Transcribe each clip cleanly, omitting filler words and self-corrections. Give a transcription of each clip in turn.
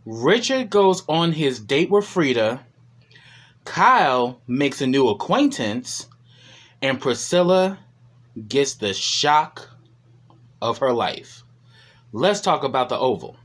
Richard goes on his date with Frida. Kyle makes a new acquaintance. And Priscilla gets the shock of her life. Let's talk about the Oval.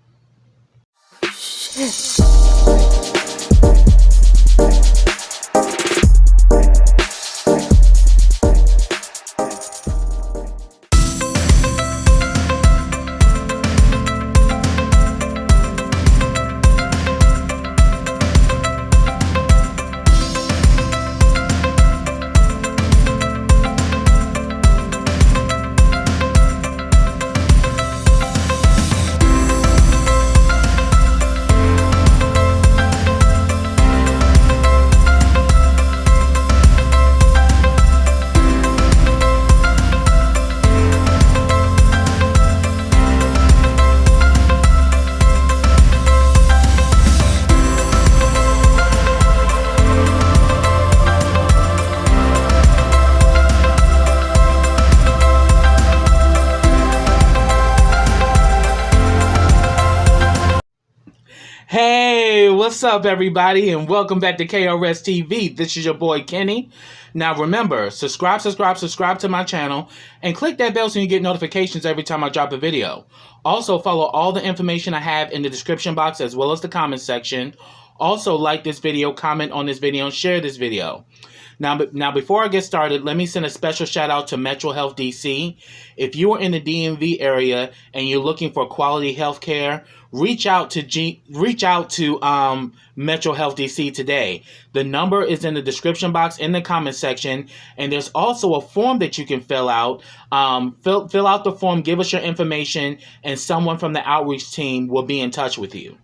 Hey, what's up, everybody, and welcome back to KRSTV. This is your boy, Kenny. Now, remember, subscribe to my channel, and click that bell so you get notifications every time I drop a video. Also, follow all the information I have in the description box as well as the comment section. Also, like this video, comment on this video, and share this video. Now, before I get started, let me send a special shout out to Metro Health DC. If you are in the DMV area and you're looking for quality health care, reach out to Metro Health DC today. The number is in the description box in the comment section, and there's also a form that you can fill out. Fill out the form, give us your information, and someone from the outreach team will be in touch with you.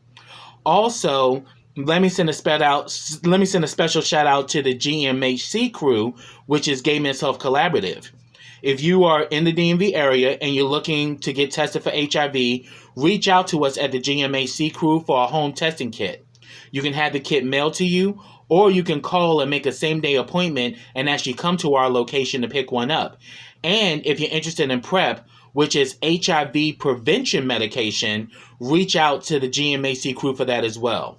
Also, let me send a special shout out to the GMHC crew, which is Gay Men's Health Collaborative. If you are in the DMV area and you're looking to get tested for HIV, reach out to us at the GMHC crew for a home testing kit. You can have the kit mailed to you, or you can call and make a same-day appointment and actually come to our location to pick one up. And if you're interested in PrEP, which is HIV prevention medication, reach out to the GMHC crew for that as well.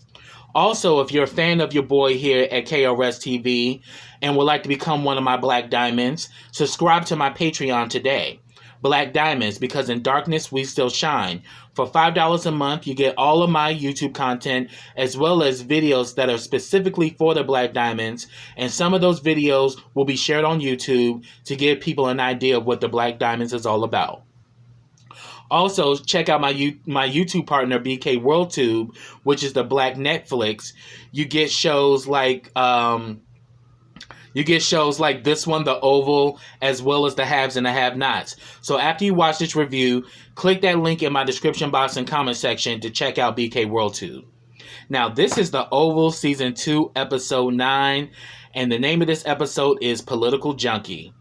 Also, if you're a fan of your boy here at KRSTV and would like to become one of my Black Diamonds, subscribe to my Patreon today. Black Diamonds, because in darkness we still shine. For $5 a month, you get all of my YouTube content as well as videos that are specifically for the Black Diamonds, and some of those videos will be shared on YouTube to give people an idea of what the Black Diamonds is all about. Also, check out my YouTube partner, BK WorldTube, which is the Black Netflix. You get shows like this one, The Oval, as well as The Haves and the Have-Nots. So after you watch this review, click that link in my description box and comment section to check out BK WorldTube. Now, this is The Oval Season 2, Episode 9, and the name of this episode is Political Junkie.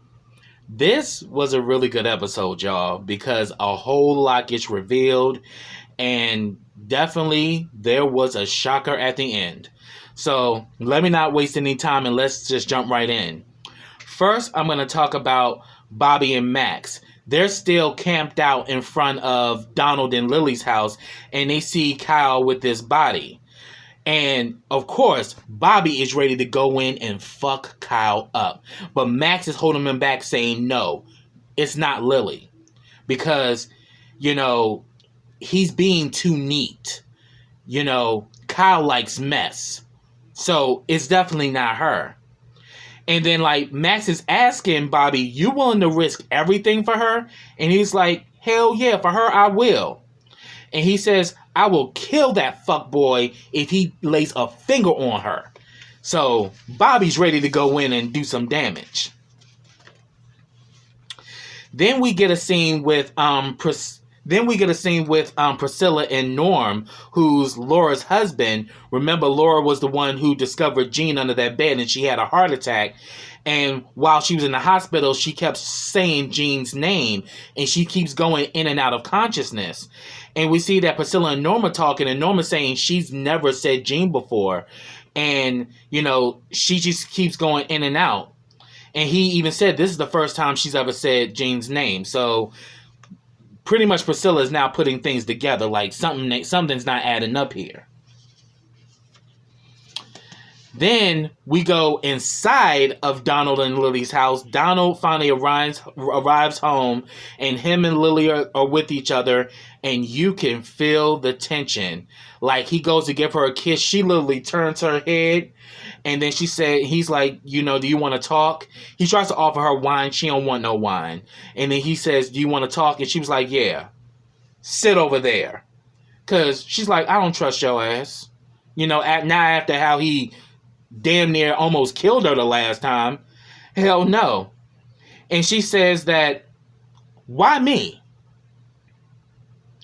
This was a really good episode, y'all, because a whole lot gets revealed, and definitely there was a shocker at the end. So let me not waste any time and let's just jump right in. First, I'm going to talk about Bobby and Max. They're still camped out in front of Donald and Lily's house, and they see Kyle with this body. And, of course, Bobby is ready to go in and fuck Kyle up. But Max is holding him back saying, no, it's not Lily. Because, he's being too neat. Kyle likes mess. So, it's definitely not her. And then, Max is asking Bobby, you willing to risk everything for her? And he's like, hell yeah, for her I will. And he says, I will kill that fuckboy if he lays a finger on her. So Bobby's ready to go in and do some damage. Then we get a scene with Priscilla and Norm, who's Laura's husband. Remember, Laura was the one who discovered Jean under that bed, and she had a heart attack. And while she was in the hospital, she kept saying Jean's name, and she keeps going in and out of consciousness. And we see that Priscilla and Norma talking, and Norma saying she's never said Jean before. And, she just keeps going in and out. And he even said this is the first time she's ever said Jean's name. So pretty much Priscilla is now putting things together, like something's not adding up here. Then we go inside of Donald and Lily's house. Donald finally arrives home, and him and Lily are with each other, and you can feel the tension. Like, he goes to give her a kiss. She literally turns her head, and then he's like, do you want to talk? He tries to offer her wine. She don't want no wine. And then he says, do you want to talk? And she was like, yeah, sit over there. Because she's like, I don't trust your ass. Now after how he damn near almost killed her the last time. Hell no. And she says that, why me?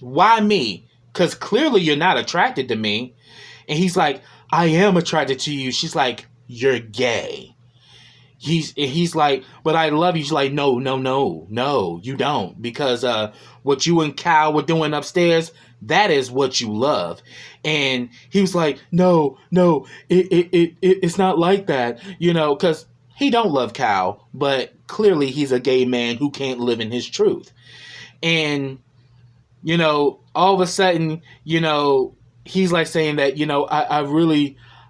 Why me? Because clearly you're not attracted to me. And he's like, I am attracted to you. She's like, you're gay. He's like, but I love you. She's like, no, you don't. Because what you and Kyle were doing upstairs, that is what you love. And he was like, no, it's not like that, because he don't love Kyle, but clearly he's a gay man who can't live in his truth. And, all of a sudden, he's like saying that,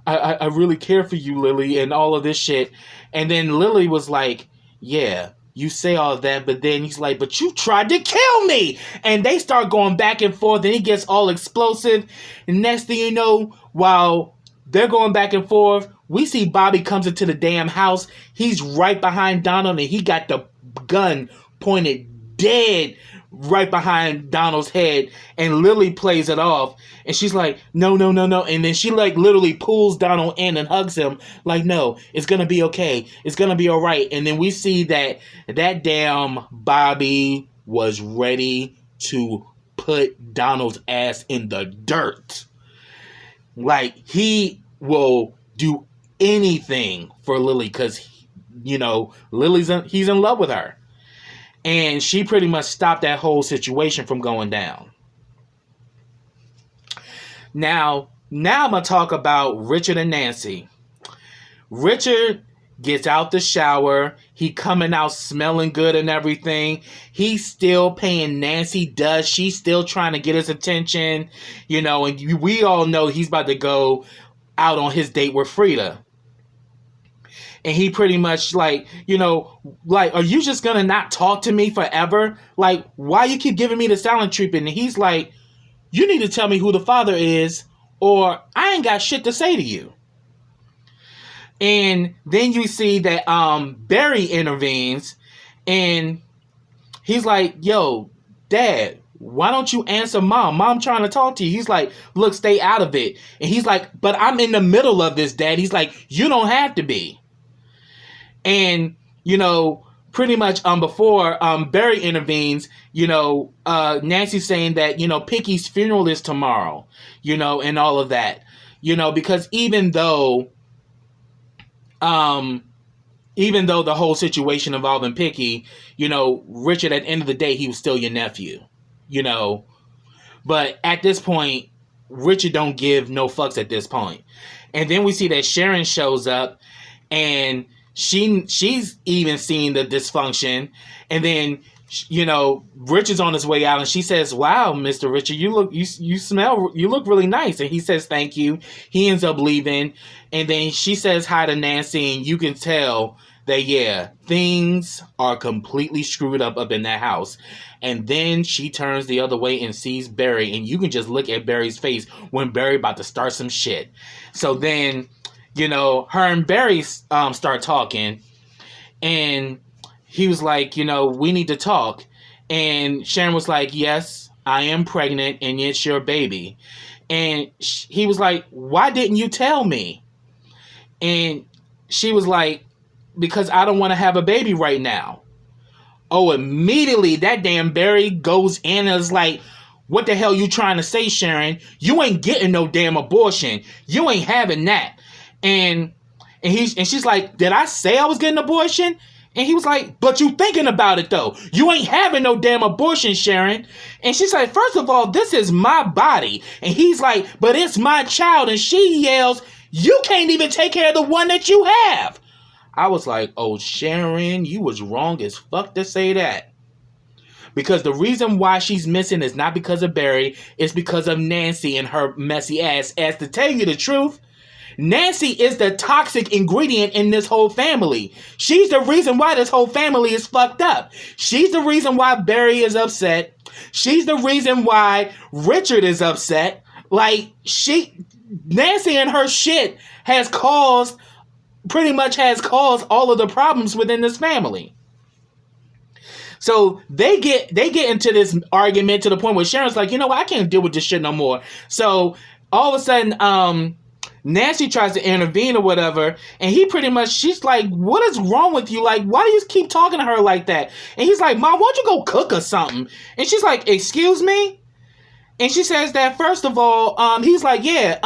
I really care for you, Lily, and all of this shit. And then Lily was like, yeah, you say all of that, but then he's like, but you tried to kill me. And they start going back and forth, and he gets all explosive. And next thing you know, while they're going back and forth, we see Bobby comes into the damn house. He's right behind Donald, and he got the gun pointed dead right behind Donald's head. And Lily plays it off, and she's like, no. And then she like literally pulls Donald in and hugs him like, no, it's gonna be okay, it's gonna be all right. And then we see that damn Bobby was ready to put Donald's ass in the dirt. Like, he will do anything for Lily, because he's in love with her. And she pretty much stopped that whole situation from going down. Now I'm going to talk about Richard and Nancy. Richard gets out the shower. He coming out smelling good and everything. He's still paying Nancy dust. She's still trying to get his attention. And we all know he's about to go out on his date with Frida. And he pretty much like, are you just going to not talk to me forever? Like, why you keep giving me the silent treatment? And he's like, you need to tell me who the father is, or I ain't got shit to say to you. And then you see that Barry intervenes, and he's like, yo, Dad, why don't you answer Mom? Mom trying to talk to you. He's like, look, stay out of it. And he's like, but I'm in the middle of this, Dad. He's like, you don't have to be. And, pretty much before Barry intervenes, Nancy's saying that, Picky's funeral is tomorrow, and all of that, because even though the whole situation involving Picky, Richard, at the end of the day, he was still your nephew, but at this point, Richard don't give no fucks at this point. And then we see that Sharon shows up, and she's even seeing the dysfunction. And then, Richard's on his way out, and she says, wow, Mr. Richard, you look really nice. And he says, thank you. He ends up leaving. And then she says hi to Nancy, and you can tell that, yeah, things are completely screwed up in that house. And then she turns the other way and sees Barry, and you can just look at Barry's face when Barry about to start some shit. So then, her and Barry start talking, and he was like, we need to talk. And Sharon was like, yes, I am pregnant, and it's your baby. And he was like, why didn't you tell me? And she was like, because I don't want to have a baby right now. Oh, immediately that damn Barry goes in and is like, what the hell you trying to say, Sharon? You ain't getting no damn abortion. You ain't having that. And she's like, did I say I was getting an abortion? And he was like, but you thinking about it though. You ain't having no damn abortion, Sharon. And she's like, first of all, this is my body. And he's like, but it's my child. And she yells, you can't even take care of the one that you have. I was like, oh, Sharon, you was wrong as fuck to say that. Because the reason why she's missing is not because of Barry. It's because of Nancy and her messy ass. As to tell you the truth, Nancy is the toxic ingredient in this whole family. She's the reason why this whole family is fucked up. She's the reason why Barry is upset. She's the reason why Richard is upset. Like, Nancy and her shit pretty much has caused all of the problems within this family. So they get into this argument to the point where Sharon's like, you know what, I can't deal with this shit no more. So all of a sudden, Nancy tries to intervene or whatever, and she's like, what is wrong with you? Like, why do you keep talking to her like that? And he's like, Mom, why don't you go cook or something? And she's like, excuse me? And she says that, first of all, he's like, yeah,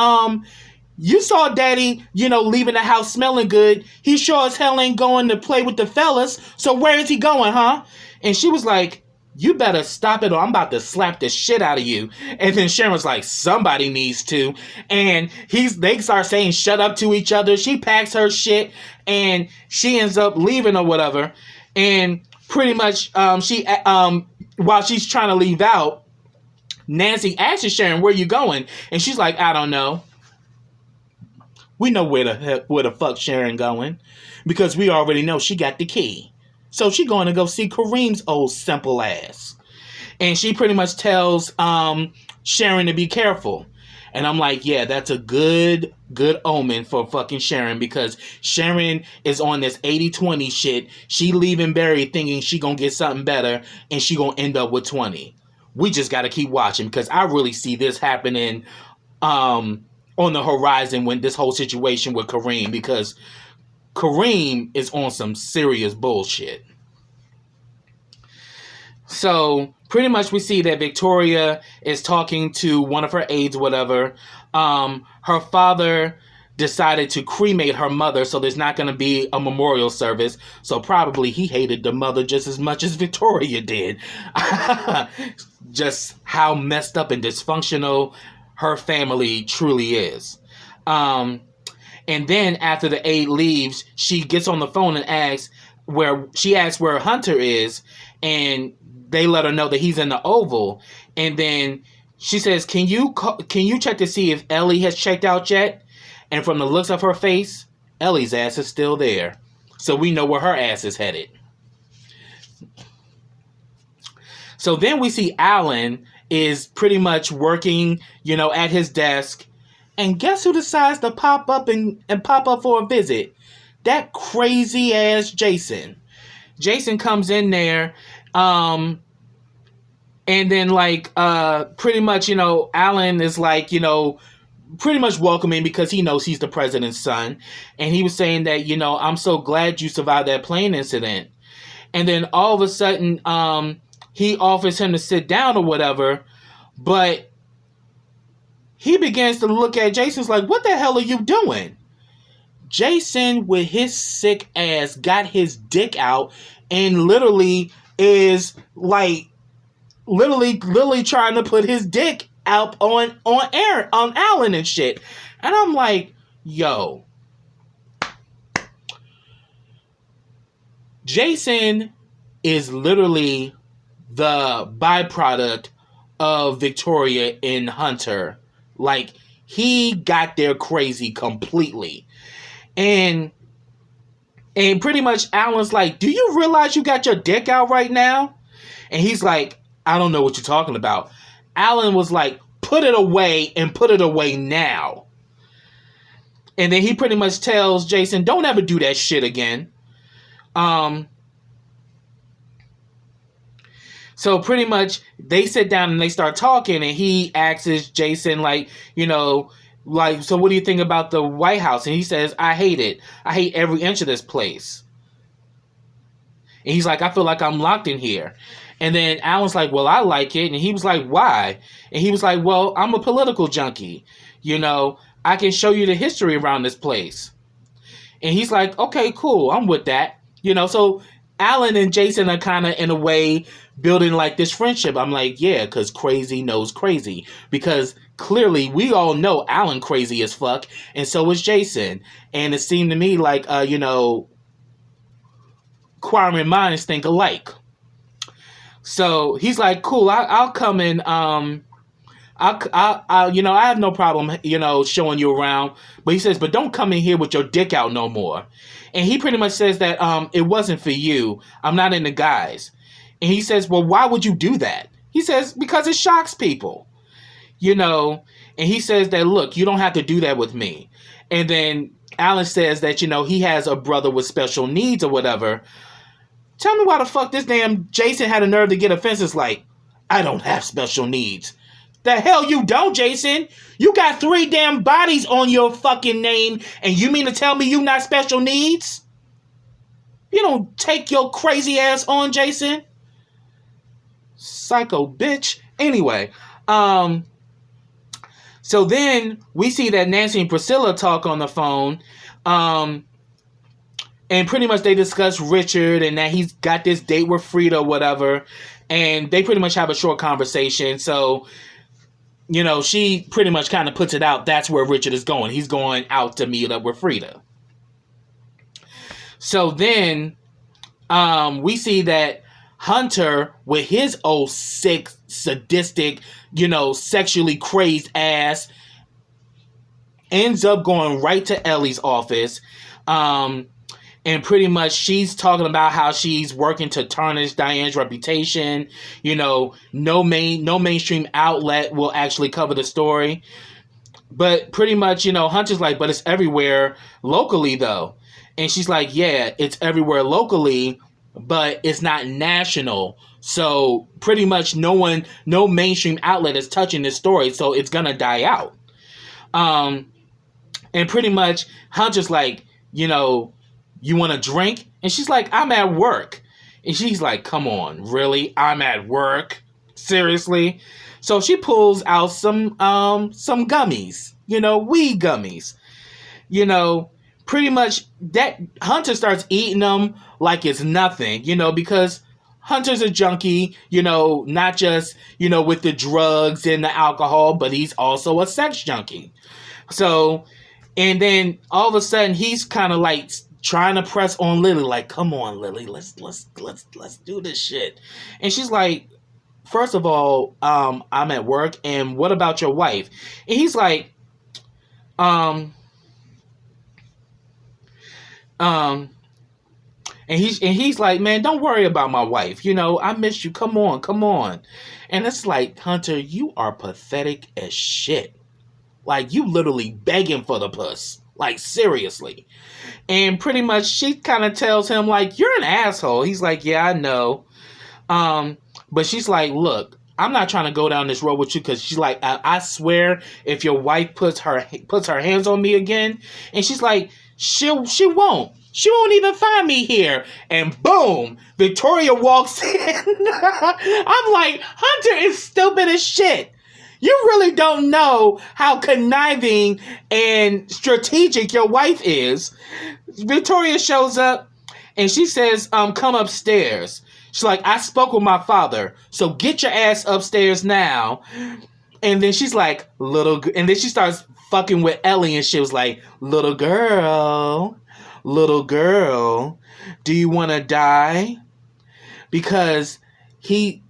you saw Daddy, leaving the house smelling good. He sure as hell ain't going to play with the fellas. So where is he going, huh? And she was like, you better stop it or I'm about to slap the shit out of you. And then Sharon was like, somebody needs to. And they start saying shut up to each other. She packs her shit and she ends up leaving or whatever. And pretty much while she's trying to leave out, Nancy asks Sharon, where you going? And she's like, I don't know. We know where the fuck Sharon going, because we already know she got the key. So she going to go see Kareem's old simple ass. And she pretty much tells Sharon to be careful. And I'm like, yeah, that's a good omen for fucking Sharon, because Sharon is on this 80-20 shit. She leaving Barry thinking she gonna get something better, and she gonna end up with 20. We just got to keep watching, because I really see this happening on the horizon when this whole situation with Kareem, because Kareem is on some serious bullshit. So pretty much we see that Victoria is talking to one of her aides, whatever. Her father decided to cremate her mother, so there's not going to be a memorial service. So probably he hated the mother just as much as Victoria did. Just how messed up and dysfunctional her family truly is. And then after the aide leaves, she gets on the phone and asks where Hunter is, and they let her know that he's in the Oval. And then she says, can you check to see if Ellie has checked out yet? And from the looks of her face, Ellie's ass is still there. So we know where her ass is headed. So then we see Alan is pretty much working, at his desk. And guess who decides to pop up for a visit? That crazy ass Jason. Jason comes in there, and then pretty much, Alan is like, pretty much welcoming, because he knows he's the president's son. And he was saying that, I'm so glad you survived that plane incident. And then all of a sudden, he offers him to sit down or whatever, but he begins to look at Jason's like, what the hell are you doing? Jason, with his sick ass, got his dick out and literally is like, literally trying to put his dick out on Alan and shit. And I'm like, yo, Jason is literally the byproduct of Victoria and Hunter. Like, he got there crazy completely. And pretty much Alan's like, do you realize you got your dick out right now? And he's like, I don't know what you're talking about. Alan was like, put it away, and put it away now. And then he pretty much tells Jason, don't ever do that shit again. So pretty much they sit down and they start talking, and he asks Jason, so what do you think about the White House? And he says, I hate it. I hate every inch of this place. And he's like, I feel like I'm locked in here. And then Alan's like, well, I like it. And he was like, why? And he was like, well, I'm a political junkie. I can show you the history around this place. And he's like, okay, cool. I'm with that. So Alan and Jason are kind of, in a way, building this friendship. I'm like, yeah, because crazy knows crazy. Because clearly we all know Alan crazy as fuck, and so is Jason. And it seemed to me like, inquiring minds think alike. So he's like, cool, I'll come and I have no problem, showing you around. But he says, but don't come in here with your dick out no more. And he pretty much says that it wasn't for you. I'm not into guys. And he says, well, why would you do that? He says, because it shocks people, And he says that, look, you don't have to do that with me. And then Alan says that, he has a brother with special needs or whatever. Tell me why the fuck this damn Jason had a nerve to get offenses like, I don't have special needs. The hell you don't, Jason. You got 3 damn bodies on your fucking name, and you mean to tell me you not special needs? You don't take your crazy ass on, Jason. Psycho bitch. Anyway, so then we see that Nancy and Priscilla talk on the phone, and pretty much they discuss Richard and that he's got this date with Frida or whatever, and they pretty much have a short conversation. So, she pretty much kind of puts it out. That's where Richard is going. He's going out to meet up with Frida. So then we see that Hunter, with his old sick, sadistic, sexually crazed ass, ends up going right to Ellie's office. And pretty much she's talking about how she's working to tarnish Diane's reputation. No mainstream outlet will actually cover the story. But pretty much, Hunter's like, but it's everywhere locally though. And she's like, yeah, it's everywhere locally, but it's not national. So pretty much no mainstream outlet is touching this story. So it's going to die out. And pretty much Hunter's like, you want a drink? And she's like, I'm at work. And she's like, come on, really? I'm at work? Seriously? So she pulls out some gummies, weed gummies. Pretty much that Hunter starts eating them like it's nothing, because Hunter's a junkie, not just, with the drugs and the alcohol, but he's also a sex junkie. So, and then all of a sudden he's kind of like trying to press on Lily, like, come on, Lily, let's do this shit. And she's like, first of all, I'm at work, and what about your wife? And he's like, and he's like, man, don't worry about my wife. I miss you. Come on. And it's like, Hunter, you are pathetic as shit. Like, you literally begging for the puss. Like, seriously. And pretty much she kind of tells him, like, you're an asshole. He's like, yeah, I know. But she's like, look, I'm not trying to go down this road with you, because she's like, I swear if your wife puts her hands on me again. And she's like, she won't. She won't even find me here. And boom, Victoria walks in. I'm like, Hunter is stupid as shit. You really don't know how conniving and strategic your wife is. Victoria shows up and she says, come upstairs. She's like, I spoke with my father, so get your ass upstairs now. And then she's like, and then she starts fucking with Ellie, and she was like, little girl, do you want to die? Because he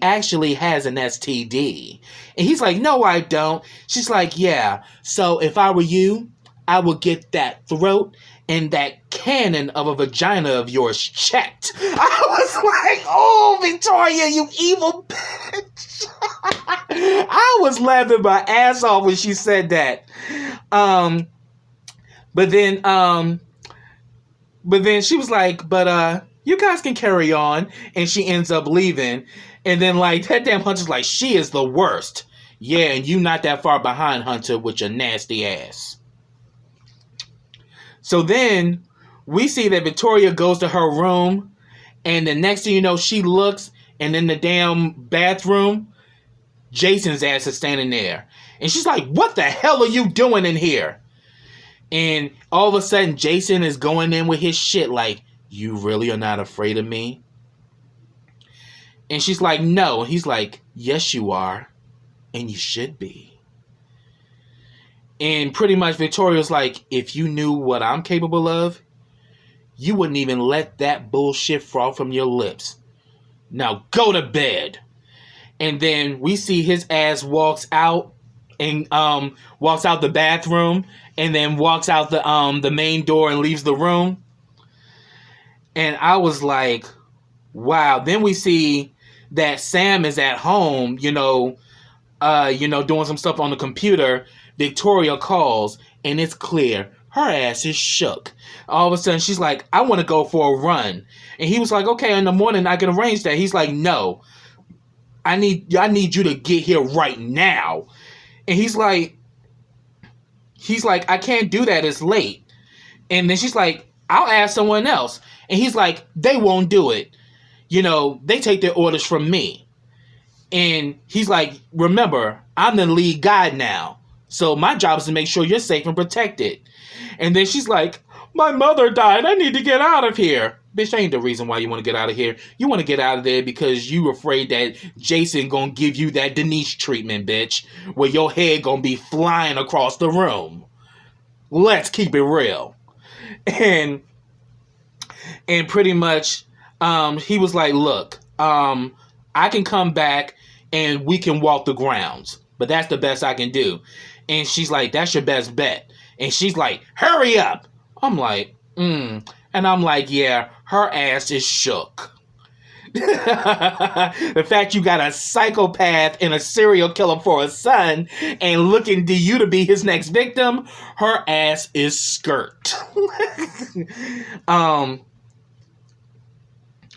actually has an STD. And he's like, no, I don't. She's like, yeah. So if I were you, I would get that throat and that cannon of a vagina of yours checked. I was like, oh, Victoria, you evil bitch. I was laughing my ass off when she said that. But then she was like, but you guys can carry on. And she ends up leaving. And then, like, that damn Hunter's like, she is the worst. Yeah, and you not that far behind, Hunter, with your nasty ass. So then we see that Victoria goes to her room. And the next thing you know, she looks. And in the damn bathroom, Jason's ass is standing there. And she's like, what the hell are you doing in here? And all of a sudden, Jason is going in with his shit like, you really are not afraid of me? And she's like, no. And he's like, yes, you are. And you should be. And pretty much Victoria's like, if you knew what I'm capable of, you wouldn't even let that bullshit fall from your lips. Now go to bed. And then we see his ass walks out and walks out the bathroom and then walks out the main door and leaves the room. And I was like, wow. Then we see that Sam is at home, doing some stuff on the computer. Victoria calls, and it's clear her ass is shook. All of a sudden, she's like, I want to go for a run. And he was like, okay, in the morning I can arrange that. He's like, no, I need you to get here right now. And he's like, I can't do that. It's late. And then she's like, I'll ask someone else. And he's like, they won't do it. They take their orders from me. And he's like, remember, I'm the lead guy now. So my job is to make sure you're safe and protected. And then she's like, my mother died. I need to get out of here. Bitch, that ain't the reason why you want to get out of here. You want to get out of there because you afraid that Jason gonna give you that Denise treatment, bitch, where your head gonna be flying across the room. Let's keep it real. And pretty much, he was like, look, I can come back and we can walk the grounds, but that's the best I can do. And she's like, that's your best bet. And she's like, hurry up. I'm like, And I'm like, yeah, her ass is shook. The fact you got a psychopath and a serial killer for a son and looking to you to be his next victim, her ass is skirt. And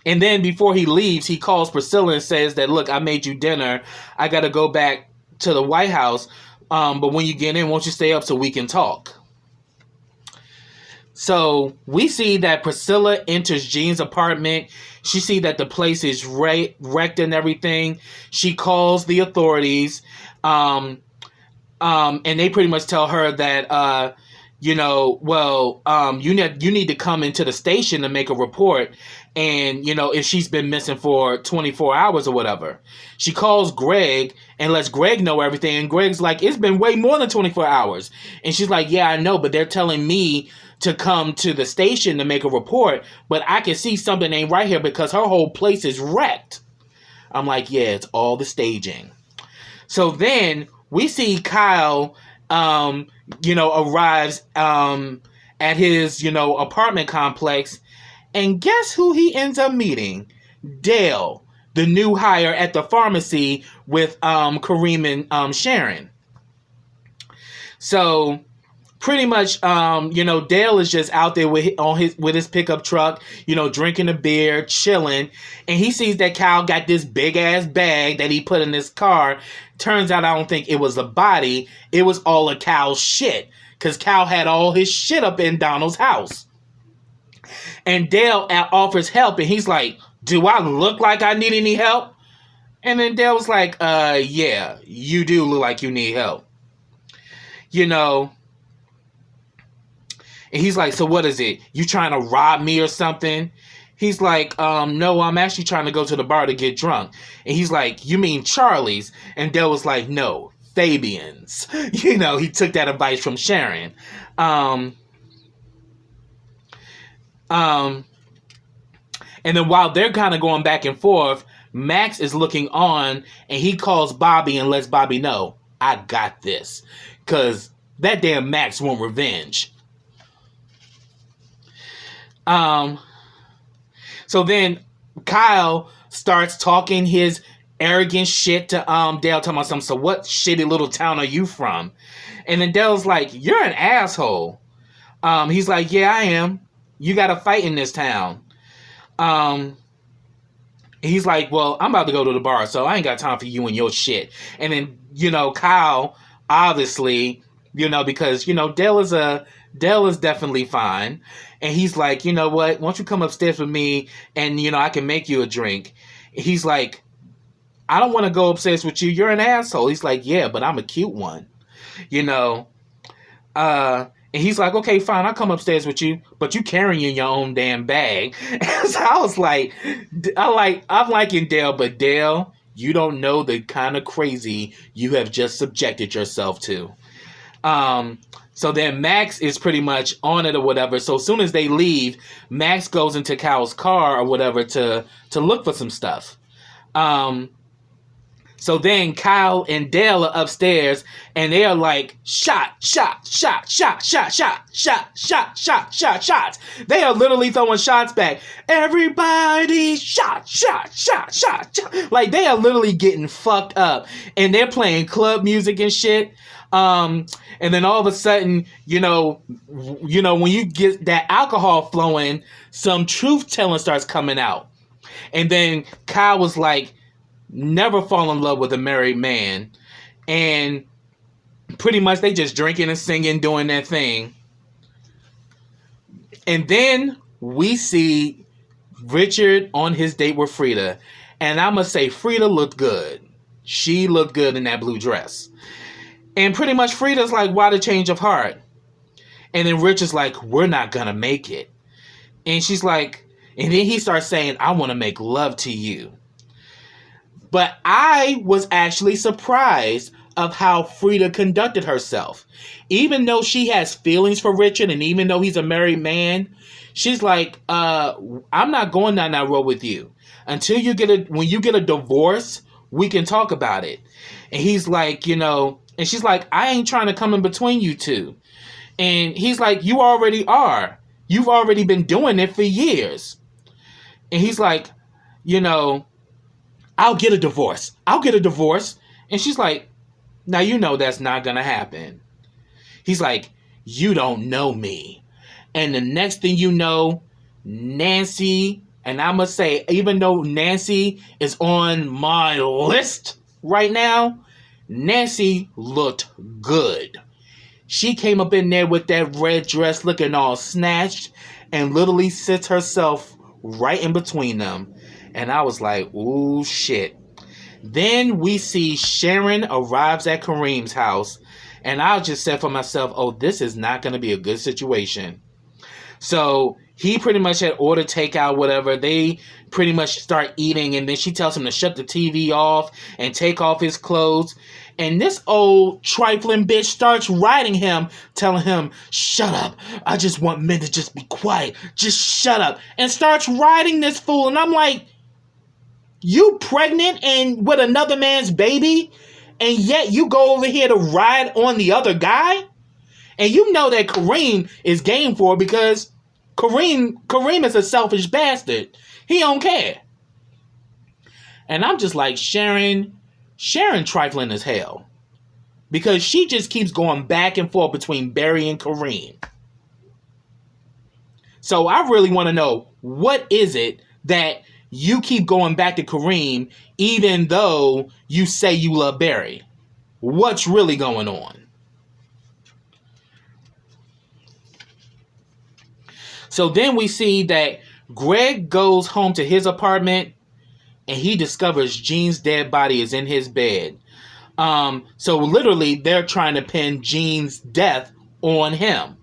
then before he leaves, he calls Priscilla and says that, look, I made you dinner. I got to go back to the White House. But when you get in, won't you stay up so we can talk? So we see that Priscilla enters Jean's apartment. She sees that the place is wrecked and everything. She calls the authorities. And they pretty much tell her that, you need to come into the station to make a report. And, if she's been missing for 24 hours or whatever. She calls Greg and lets Greg know everything. And Greg's like, it's been way more than 24 hours. And she's like, yeah, I know, but they're telling me to come to the station to make a report. But I can see something ain't right here because her whole place is wrecked. I'm like, yeah, it's all the staging. So then we see Kyle, arrives at his, apartment complex. And guess who he ends up meeting? Dale, the new hire at the pharmacy with Kareem and Sharon. So pretty much, Dale is just out there with his pickup truck, drinking a beer, chilling, and he sees that Kyle got this big ass bag that he put in his car. Turns out I don't think it was a body; it was all of Kyle's shit, because Kyle had all his shit up in Donald's house. And Dale offers help, and he's like, do I look like I need any help? And then Dale was like, yeah, you do look like you need help. And he's like, so what is it? You trying to rob me or something? He's like, no, I'm actually trying to go to the bar to get drunk. And he's like, you mean Charlie's? And Dale was like, no, Fabian's. He took that advice from Sharon. And then while they're kind of going back and forth, Max is looking on and he calls Bobby and lets Bobby know, I got this. Because that damn Max want revenge. So then Kyle starts talking his arrogant shit to Dale, talking about something. So what shitty little town are you from? And then Dale's like, you're an asshole. He's like, yeah, I am. You got to fight in this town. He's like, well, I'm about to go to the bar, so I ain't got time for you and your shit. And then, Kyle, obviously, because, Dale is definitely fine. And he's like, you know what? Why don't you come upstairs with me and, I can make you a drink. He's like, I don't want to go upstairs with you. You're an asshole. He's like, yeah, but I'm a cute one. And he's like, okay, fine, I'll come upstairs with you, but you carrying your own damn bag. And so I was like, I'm liking Dale, but Dale, you don't know the kind of crazy you have just subjected yourself to. So then Max is pretty much on it or whatever. So as soon as they leave, Max goes into Kyle's car or whatever to look for some stuff. So then Kyle and Dale are upstairs and they are like, shot, shot, shot, shot, shot, shot, shot, shot, shot, shot, shots. They are literally throwing shots back. Everybody shot, shot, shot, shot, shot. Like they are literally getting fucked up. And they're playing club music and shit. And then all of a sudden, you know, when you get that alcohol flowing, some truth telling starts coming out. And then Kyle was like, never fall in love with a married man. And pretty much they just drinking and singing, doing their thing. And then we see Richard on his date with Frida. And I must say, Frida looked good. She looked good in that blue dress. And pretty much Frida's like, why the change of heart? And then Richard's like, we're not gonna make it. And she's like, and then he starts saying, I want to make love to you. But I was actually surprised of how Frida conducted herself. Even though she has feelings for Richard and even though he's a married man, she's like, I'm not going down that road with you. Until when you get a divorce, we can talk about it. And he's like, and she's like, I ain't trying to come in between you two. And he's like, you already are. You've already been doing it for years. And he's like, I'll get a divorce. I'll get a divorce. And she's like, now you know that's not going to happen. He's like, you don't know me. And the next thing you know, Nancy, and I must say, even though Nancy is on my list right now, Nancy looked good. She came up in there with that red dress looking all snatched and literally sits herself right in between them. And I was like, ooh, shit. Then we see Sharon arrives at Kareem's house. And I just said for myself, oh, this is not going to be a good situation. So he pretty much had ordered takeout, whatever. They pretty much start eating. And then she tells him to shut the TV off and take off his clothes. And this old trifling bitch starts riding him, telling him, shut up. I just want men to just be quiet. Just shut up. And starts riding this fool. And I'm like, you pregnant and with another man's baby? And yet you go over here to ride on the other guy? And you know that Kareem is game for it because Kareem is a selfish bastard. He don't care. And I'm just like, Sharon trifling as hell. Because she just keeps going back and forth between Barry and Kareem. So I really want to know, what is it that you keep going back to Kareem even though you say you love Barry? What's really going on? So then we see that Greg goes home to his apartment and he discovers Jean's dead body is in his bed. So literally they're trying to pin Jean's death on him.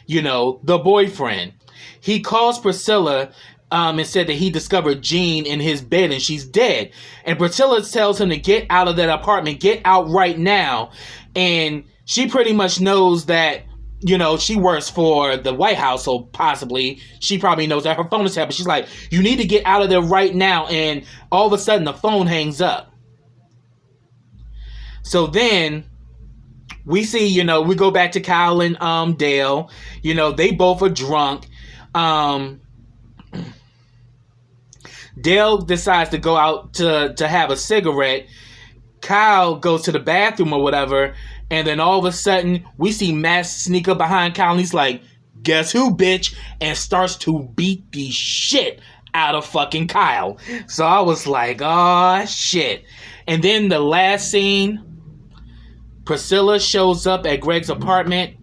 The boyfriend. He calls Priscilla and said that he discovered Jean in his bed and she's dead. And Priscilla tells him to get out of that apartment, get out right now. And she pretty much knows that, she works for the White House, so possibly she probably knows that her phone is tapped. But she's like, you need to get out of there right now. And all of a sudden the phone hangs up. So then we see, we go back to Kyle and Dale. They both are drunk. Dale decides to go out to have a cigarette. Kyle goes to the bathroom or whatever. And then all of a sudden, we see Matt sneak up behind Kyle. And he's like, guess who, bitch? And starts to beat the shit out of fucking Kyle. So I was like, oh, shit. And then the last scene, Priscilla shows up at Greg's apartment.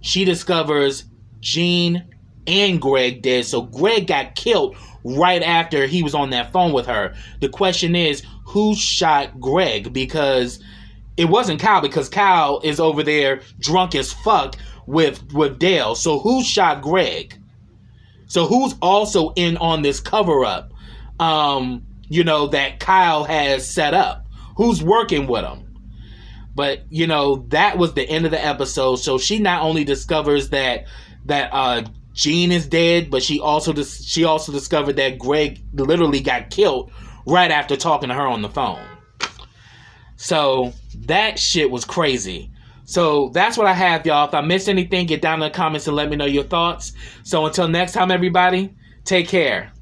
She discovers Jean and Greg dead. So Greg got killed right after he was on that phone with her. The question is, who shot Greg? Because it wasn't Kyle, because Kyle is over there drunk as fuck with Dale. So who shot Greg? So who's also in on this cover-up, that Kyle has set up? Who's working with him? But, that was the end of the episode. So she not only discovers that Jean is dead, but she also discovered that Greg literally got killed right after talking to her on the phone. So that shit was crazy. So that's what I have, y'all. If I missed anything, get down in the comments and let me know your thoughts. So until next time, everybody, take care.